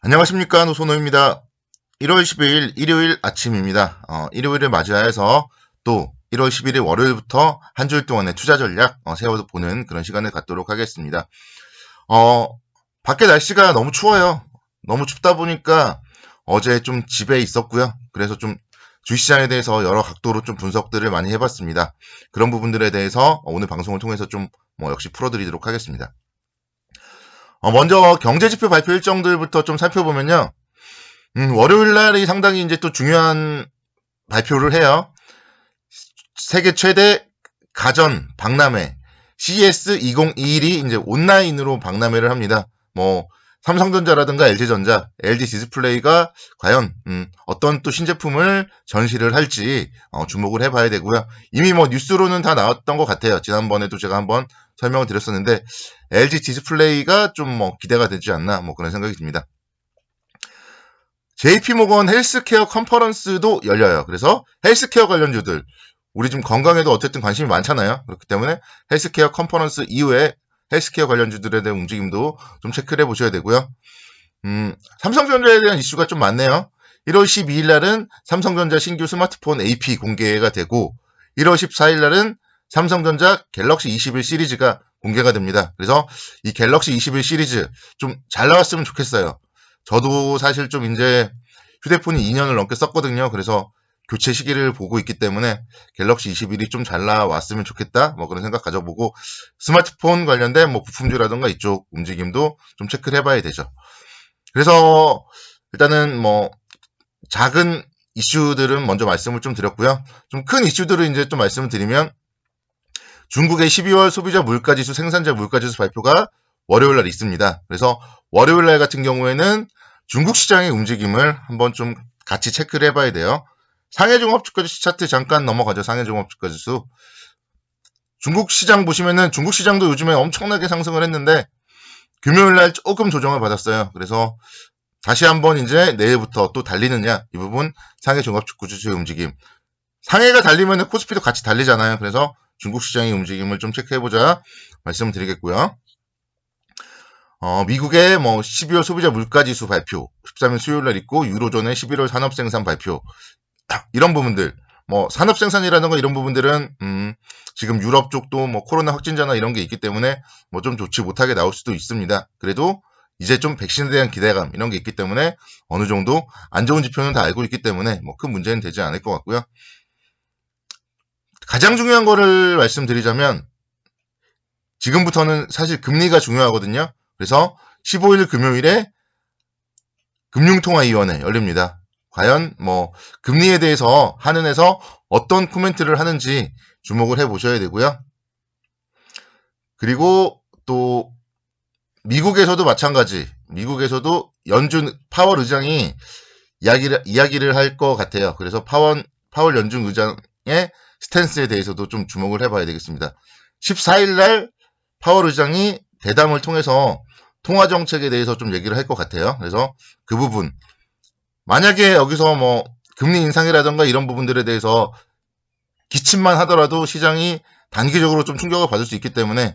안녕하십니까, 노소노입니다. 1월 12일 일요일 아침입니다. 일요일을 맞이하여서 또 1월 11일 월요일부터 한 주일 동안의 투자 전략 세워보는 그런 시간을 갖도록 하겠습니다. 밖에 날씨가 너무 추워요. 너무 춥다 보니까 어제 좀 집에 있었고요. 그래서 좀 주식시장에 대해서 여러 각도로 좀 분석들을 많이 해봤습니다. 그런 부분들에 대해서 오늘 방송을 통해서 좀 역시 풀어드리도록 하겠습니다. 먼저 경제지표 발표 일정들부터 좀 살펴보면요. 월요일 날이 상당히 이제 또 중요한 발표를 해요. 세계 최대 가전 박람회 CES 2021이 이제 온라인으로 박람회를 합니다. 삼성전자라든가 LG전자, LG디스플레이가 과연 어떤 또 신제품을 전시를 할지 주목을 해봐야 되고요. 이미 뉴스로는 다 나왔던 것 같아요. 지난번에도 제가 한번 설명을 드렸었는데 LG디스플레이가 좀 기대가 되지 않나 그런 생각이 듭니다. JP모건 헬스케어 컨퍼런스도 열려요. 그래서 헬스케어 관련주들 우리 좀 건강에도 어쨌든 관심이 많잖아요. 그렇기 때문에 헬스케어 컨퍼런스 이후에 헬스케어 관련주들에 대한 움직임도 좀 체크를 해보셔야 되고요. 삼성전자에 대한 이슈가 좀 많네요. 1월 12일 날은 삼성전자 신규 스마트폰 AP 공개가 되고 1월 14일 날은 삼성전자 갤럭시 21 시리즈가 공개가 됩니다. 그래서 이 갤럭시 21 시리즈 좀 잘 나왔으면 좋겠어요. 저도 사실 좀 이제 휴대폰이 2년을 넘게 썼거든요. 그래서 교체 시기를 보고 있기 때문에 갤럭시 21이 좀 잘 나왔으면 좋겠다. 그런 생각 가져보고 스마트폰 관련된 부품주라든가 이쪽 움직임도 좀 체크를 해봐야 되죠. 그래서 일단은 작은 이슈들은 먼저 말씀을 좀 드렸고요. 좀 큰 이슈들을 이제 좀 말씀을 드리면 중국의 12월 소비자 물가지수, 생산자 물가지수 발표가 월요일 날 있습니다. 그래서 월요일 날 같은 경우에는 중국 시장의 움직임을 한번 좀 같이 체크를 해봐야 돼요. 상해종합주가지수 차트 잠깐 넘어가죠. 상해종합주가지수. 중국 시장 보시면은 중국 시장도 요즘에 엄청나게 상승을 했는데 금요일 날 조금 조정을 받았어요. 그래서 다시 한번 이제 내일부터 또 달리느냐 이 부분 상해종합주가지수의 움직임. 상해가 달리면은 코스피도 같이 달리잖아요. 그래서 중국 시장의 움직임을 좀 체크해보자 말씀을 드리겠고요. 미국의 12월 소비자 물가지수 발표 13일 수요일 날 있고 유로존의 11월 산업생산 발표 이런 부분들 산업생산이라든가 이런 부분들은 지금 유럽 쪽도 코로나 확진자나 이런 게 있기 때문에 좀 좋지 못하게 나올 수도 있습니다. 그래도 이제 좀 백신에 대한 기대감 이런 게 있기 때문에 어느 정도 안 좋은 지표는 다 알고 있기 때문에 큰 문제는 되지 않을 것 같고요. 가장 중요한 거를 말씀드리자면 지금부터는 사실 금리가 중요하거든요. 그래서 15일 금요일에 금융통화위원회 열립니다. 과연 금리에 대해서 한은에서 어떤 코멘트를 하는지 주목을 해보셔야 되고요. 그리고 또 미국에서도 마찬가지. 미국에서도 연준 파월 의장이 이야기를 할 것 같아요. 그래서 파월 연준 의장의 스탠스에 대해서도 좀 주목을 해봐야 되겠습니다. 14일 날 파월 의장이 대담을 통해서 통화 정책에 대해서 좀 얘기를 할 것 같아요. 그래서 그 부분 만약에 여기서 금리 인상이라든가 이런 부분들에 대해서 기침만 하더라도 시장이 단기적으로 좀 충격을 받을 수 있기 때문에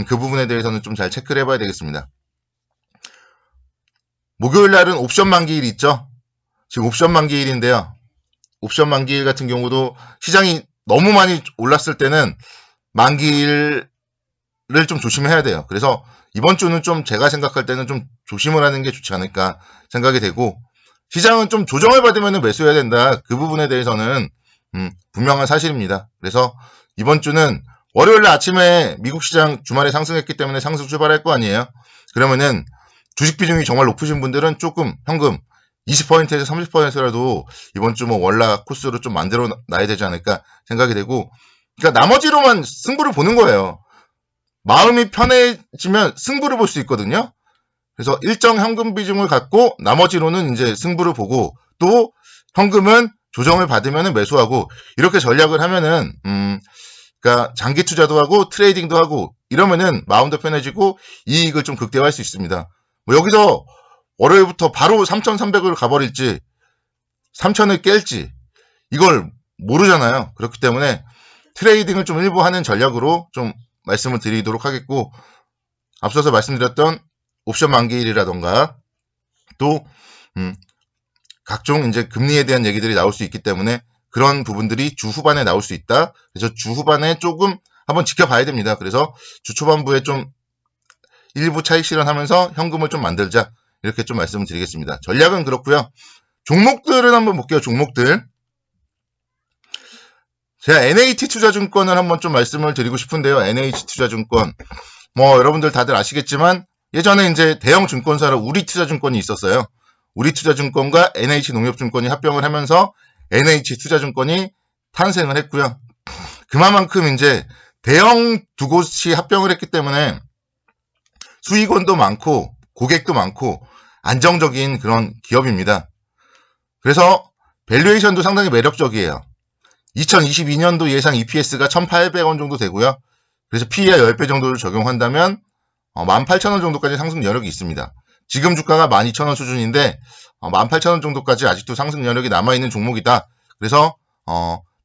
그 부분에 대해서는 좀 잘 체크를 해봐야 되겠습니다. 목요일 날은 옵션 만기일 있죠. 지금 옵션 만기일인데요. 옵션 만기일 같은 경우도 시장이 너무 많이 올랐을 때는 만기일을 좀 조심해야 돼요. 그래서 이번 주는 좀 제가 생각할 때는 좀 조심을 하는 게 좋지 않을까 생각이 되고 시장은 좀 조정을 받으면 매수해야 된다. 그 부분에 대해서는 분명한 사실입니다. 그래서 이번 주는 월요일 아침에 미국 시장 주말에 상승했기 때문에 상승 출발할 거 아니에요. 그러면은 주식 비중이 정말 높으신 분들은 조금 현금 20%에서 30%라도 이번 주 월락 코스로 좀 만들어 놔야 되지 않을까 생각이 되고 그러니까 나머지로만 승부를 보는 거예요. 마음이 편해지면 승부를 볼 수 있거든요. 그래서 일정 현금 비중을 갖고 나머지로는 이제 승부를 보고 또 현금은 조정을 받으면 매수하고 이렇게 전략을 하면은 그러니까 장기 투자도 하고 트레이딩도 하고 이러면은 마음도 편해지고 이익을 좀 극대화할 수 있습니다. 여기서 월요일부터 바로 3,300을 가버릴지 3,000을 깰지 이걸 모르잖아요. 그렇기 때문에 트레이딩을 좀 일부 하는 전략으로 좀 말씀을 드리도록 하겠고 앞서서 말씀드렸던 옵션 만기일이라던가 또 각종 이제 금리에 대한 얘기들이 나올 수 있기 때문에 그런 부분들이 주 후반에 나올 수 있다. 그래서 주 후반에 조금 한번 지켜봐야 됩니다. 그래서 주 초반부에 좀 일부 차익 실현하면서 현금을 좀 만들자. 이렇게 좀 말씀을 드리겠습니다. 전략은 그렇고요. 종목들은 한번 볼게요. 종목들. 제가 NH투자증권을 한번 좀 말씀을 드리고 싶은데요. NH투자증권. 뭐 여러분들 다들 아시겠지만 예전에 이제 대형 증권사로 우리투자증권이 있었어요. 우리투자증권과 NH농협증권이 합병을 하면서 NH투자증권이 탄생을 했고요. 그만큼 이제 대형 두 곳이 합병을 했기 때문에 수익원도 많고 고객도 많고 안정적인 그런 기업입니다. 그래서 밸류에이션도 상당히 매력적이에요. 2022년도 예상 EPS가 1,800원 정도 되고요. 그래서 PE가 10배 정도를 적용한다면 18,000원 정도까지 상승 여력이 있습니다. 지금 주가가 12,000원 수준인데 18,000원 정도까지 아직도 상승 여력이 남아있는 종목이다. 그래서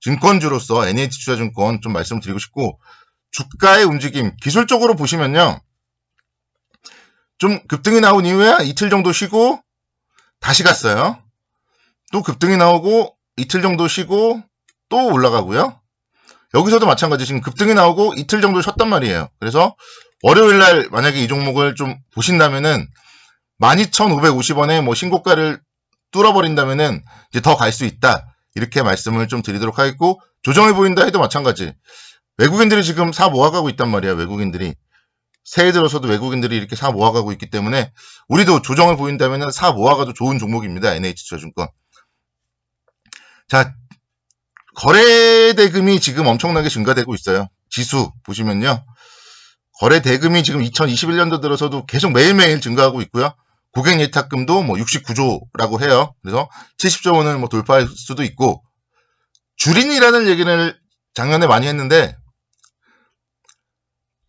증권주로서 NH투자증권 좀 말씀드리고 싶고, 주가의 움직임 기술적으로 보시면요. 좀 급등이 나온 이후에 이틀 정도 쉬고 다시 갔어요. 또 급등이 나오고 이틀 정도 쉬고 또 올라가고요. 여기서도 마찬가지 지금 급등이 나오고 이틀 정도 쉬었단 말이에요. 그래서 월요일날 만약에 이 종목을 좀 보신다면은 12,550원에 뭐 신고가를 뚫어버린다면은 이제 더 갈 수 있다. 이렇게 말씀을 좀 드리도록 하겠고, 조정해 보인다 해도 마찬가지. 외국인들이 지금 사 모아가고 있단 말이에요. 외국인들이. 새해 들어서도 외국인들이 이렇게 사 모아가고 있기 때문에 우리도 조정을 보인다면은 사 모아가도 좋은 종목입니다. NH투자증권. 자, 거래 대금이 지금 엄청나게 증가되고 있어요. 지수 보시면요. 거래 대금이 지금 2021년도 들어서도 계속 매일매일 증가하고 있고요. 고객 예탁금도 뭐 69조라고 해요. 그래서 70조 원을 뭐 돌파할 수도 있고, 줄인이라는 얘기를 작년에 많이 했는데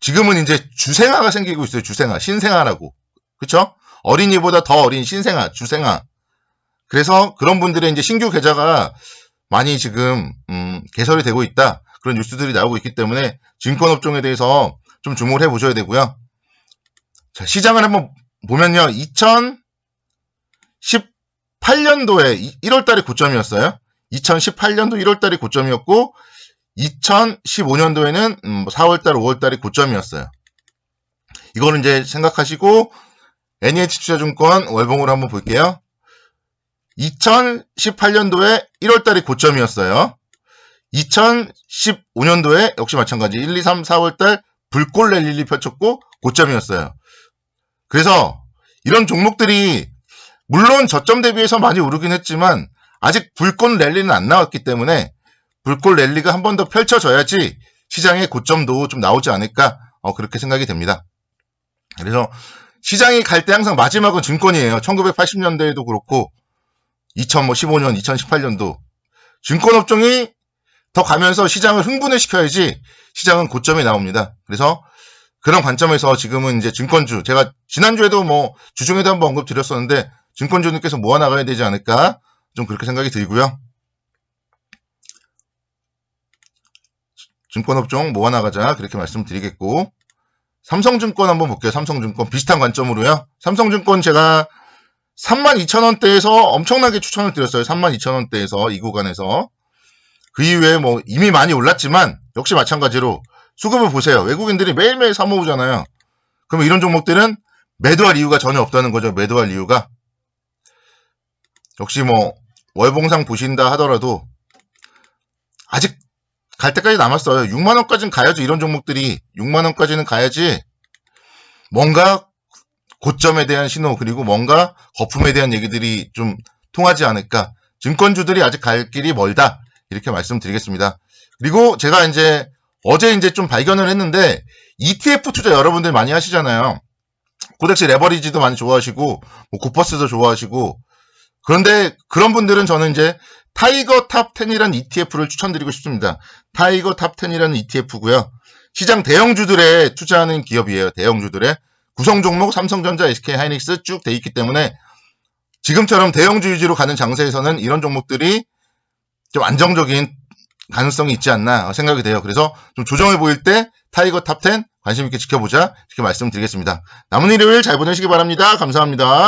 지금은 이제 주생아가 생기고 있어요. 주생아, 신생아라고. 그쵸? 어린이보다 더 어린 신생아, 주생아. 그래서 그런 분들의 이제 신규 계좌가 많이 지금 개설이 되고 있다. 그런 뉴스들이 나오고 있기 때문에 증권업종에 대해서 좀 주목을 해보셔야 되고요. 자, 시장을 한번 보면요. 2018년도에 1월달이 고점이었어요. 2018년도 1월달이 고점이었고 2015년도에는 4월달, 5월달이 고점이었어요. 이거는 이제 생각하시고 NH투자증권 월봉으로 한번 볼게요. 2018년도에 1월달이 고점이었어요. 2015년도에 역시 마찬가지 1, 2, 3, 4월달 불꽃 랠리를 펼쳤고 고점이었어요. 그래서 이런 종목들이 물론 저점 대비해서 많이 오르긴 했지만 아직 불꽃 랠리는 안 나왔기 때문에 불꽃 랠리가 한 번 더 펼쳐져야지 시장의 고점도 좀 나오지 않을까 그렇게 생각이 됩니다. 그래서 시장이 갈 때 항상 마지막은 증권이에요. 1980년대에도 그렇고 2015년, 2018년도 증권업종이 더 가면서 시장을 흥분을 시켜야지 시장은 고점이 나옵니다. 그래서 그런 관점에서 지금은 이제 증권주, 제가 지난주에도 뭐 주중에도 한번 언급드렸었는데 증권주님께서 모아나가야 되지 않을까 좀 그렇게 생각이 들고요. 증권업종 모아나가자 그렇게 말씀드리겠고, 삼성증권 한번 볼게요. 삼성증권 비슷한 관점으로요. 삼성증권 제가 32,000원대에서 엄청나게 추천을 드렸어요. 32,000원대에서 이 구간에서. 그 이후에 뭐 이미 많이 올랐지만 역시 마찬가지로 수급을 보세요. 외국인들이 매일매일 사모으잖아요. 그러면 이런 종목들은 매도할 이유가 전혀 없다는 거죠. 매도할 이유가. 역시 뭐 월봉상 보신다 하더라도 아직 갈 때까지 남았어요. 6만원까지는 가야죠. 이런 종목들이 6만원까지는 가야지 뭔가 고점에 대한 신호, 그리고 뭔가 거품에 대한 얘기들이 좀 통하지 않을까. 증권주들이 아직 갈 길이 멀다. 이렇게 말씀드리겠습니다. 그리고 제가 어제 좀 발견을 했는데 ETF 투자 여러분들 많이 하시잖아요. 코덱스 레버리지도 많이 좋아하시고 뭐 고퍼스도 좋아하시고, 그런데 그런 분들은 저는 타이거 탑10이라는 ETF를 추천드리고 싶습니다. 타이거 탑10이라는 ETF고요. 시장 대형주들에 투자하는 기업이에요. 대형주들에. 구성 종목 삼성전자, SK하이닉스 쭉 돼 있기 때문에 지금처럼 대형주 위주로 가는 장세에서는 이런 종목들이 좀 안정적인 가능성이 있지 않나 생각이 돼요. 그래서 좀 조정해 보일 때 타이거 탑10 관심 있게 지켜보자 이렇게 말씀드리겠습니다. 남은 일요일 잘 보내시기 바랍니다. 감사합니다.